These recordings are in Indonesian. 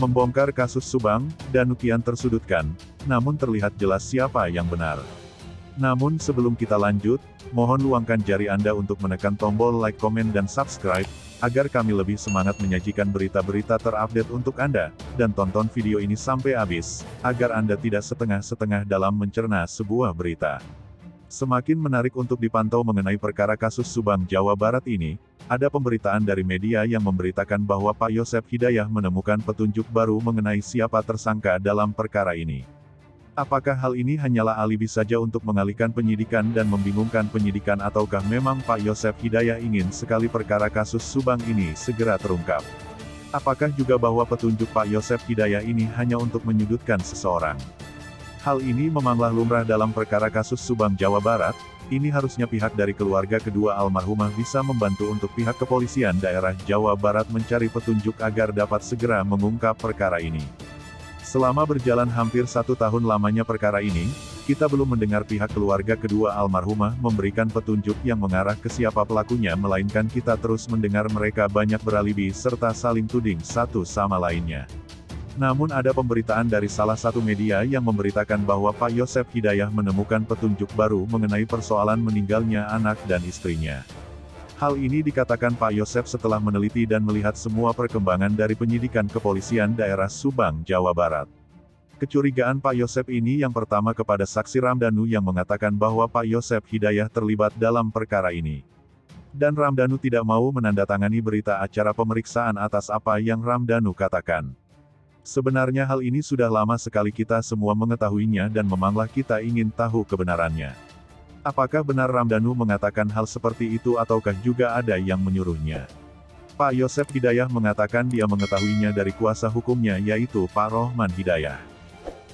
Membongkar kasus Subang, Danu kian tersudutkan, namun terlihat jelas siapa yang benar. Namun sebelum kita lanjut, mohon luangkan jari Anda untuk menekan tombol like, komen, dan subscribe, agar kami lebih semangat menyajikan berita-berita terupdate untuk Anda, dan tonton video ini sampai habis, agar Anda tidak setengah-setengah dalam mencerna sebuah berita. Semakin menarik untuk dipantau mengenai perkara kasus Subang, Jawa Barat ini, ada pemberitaan dari media yang memberitakan bahwa Pak Yosef Hidayah menemukan petunjuk baru mengenai siapa tersangka dalam perkara ini. Apakah hal ini hanyalah alibi saja untuk mengalihkan penyidikan dan membingungkan penyidikan, ataukah memang Pak Yosef Hidayah ingin sekali perkara kasus Subang ini segera terungkap? Apakah juga bahwa petunjuk Pak Yosef Hidayah ini hanya untuk menyudutkan seseorang? Hal ini memanglah lumrah dalam perkara kasus Subang, Jawa Barat. Ini harusnya pihak dari keluarga kedua almarhumah bisa membantu untuk pihak kepolisian daerah Jawa Barat mencari petunjuk agar dapat segera mengungkap perkara ini. Selama berjalan hampir 1 tahun lamanya perkara ini, kita belum mendengar pihak keluarga kedua almarhumah memberikan petunjuk yang mengarah ke siapa pelakunya, melainkan kita terus mendengar mereka banyak beralibi serta saling tuding satu sama lainnya. Namun ada pemberitaan dari salah satu media yang memberitakan bahwa Pak Yosef Hidayah menemukan petunjuk baru mengenai persoalan meninggalnya anak dan istrinya. Hal ini dikatakan Pak Yosef setelah meneliti dan melihat semua perkembangan dari penyidikan kepolisian daerah Subang, Jawa Barat. Kecurigaan Pak Yosef ini yang pertama kepada saksi Ramdhanu yang mengatakan bahwa Pak Yosef Hidayah terlibat dalam perkara ini. Dan Ramdhanu tidak mau menandatangani berita acara pemeriksaan atas apa yang Ramdhanu katakan. Sebenarnya hal ini sudah lama sekali kita semua mengetahuinya dan memanglah kita ingin tahu kebenarannya. Apakah benar Ramdhanu mengatakan hal seperti itu ataukah juga ada yang menyuruhnya? Pak Yosef Hidayah mengatakan dia mengetahuinya dari kuasa hukumnya, yaitu Pak Rohman Hidayah.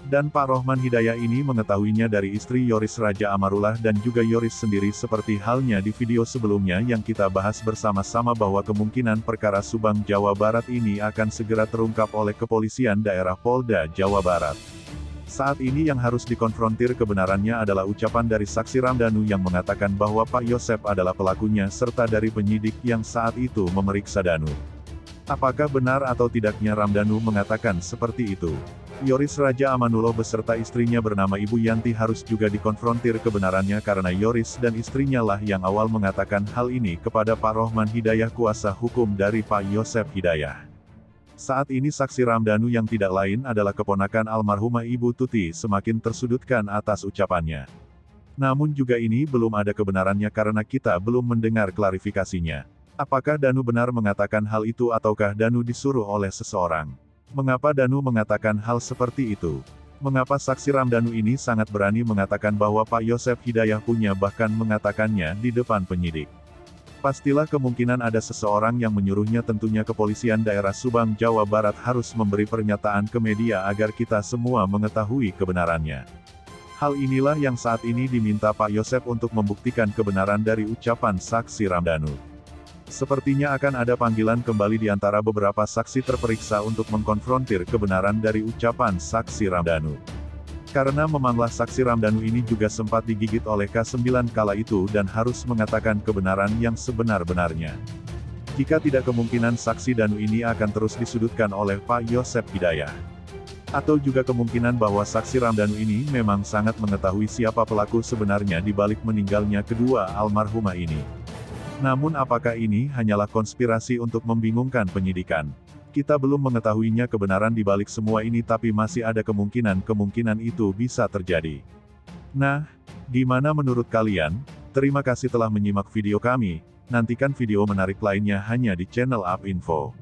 Dan Pak Rohman Hidayah ini mengetahuinya dari istri Yoris Raja Amarullah dan juga Yoris sendiri, seperti halnya di video sebelumnya yang kita bahas bersama-sama bahwa kemungkinan perkara Subang, Jawa Barat ini akan segera terungkap oleh kepolisian daerah Polda Jawa Barat. Saat ini yang harus dikonfrontir kebenarannya adalah ucapan dari saksi Ramdhanu yang mengatakan bahwa Pak Yosef adalah pelakunya serta dari penyidik yang saat itu memeriksa Danu. Apakah benar atau tidaknya Ramdhanu mengatakan seperti itu? Yoris Raja Amanullah beserta istrinya bernama Ibu Yanti harus juga dikonfrontir kebenarannya karena Yoris dan istrinya lah yang awal mengatakan hal ini kepada Pak Rohman Hidayah, kuasa hukum dari Pak Yosef Hidayah. Saat ini saksi Ramdhanu yang tidak lain adalah keponakan almarhumah Ibu Tuti semakin tersudutkan atas ucapannya. Namun juga ini belum ada kebenarannya karena kita belum mendengar klarifikasinya. Apakah Danu benar mengatakan hal itu ataukah Danu disuruh oleh seseorang? Mengapa Danu mengatakan hal seperti itu? Mengapa saksi Ramdhanu ini sangat berani mengatakan bahwa Pak Yosef Hidayah punya, bahkan mengatakannya di depan penyidik? Pastilah kemungkinan ada seseorang yang menyuruhnya. Tentunya kepolisian daerah Subang, Jawa Barat harus memberi pernyataan ke media agar kita semua mengetahui kebenarannya. Hal inilah yang saat ini diminta Pak Yosef untuk membuktikan kebenaran dari ucapan saksi Ramdhanu. Sepertinya akan ada panggilan kembali di antara beberapa saksi terperiksa untuk mengkonfrontir kebenaran dari ucapan saksi Ramdhanu. Karena memanglah saksi Ramdhanu ini juga sempat digigit oleh K9 kala itu dan harus mengatakan kebenaran yang sebenar-benarnya. Jika tidak, kemungkinan saksi Danu ini akan terus disudutkan oleh Pak Yosef Hidayah. Atau juga kemungkinan bahwa saksi Ramdhanu ini memang sangat mengetahui siapa pelaku sebenarnya di balik meninggalnya kedua almarhumah ini. Namun apakah ini hanyalah konspirasi untuk membingungkan penyidikan? Kita belum mengetahuinya kebenaran di balik semua ini, tapi masih ada kemungkinan itu bisa terjadi. Nah, gimana menurut kalian? Terima kasih telah menyimak video kami. Nantikan video menarik lainnya hanya di channel UP Info.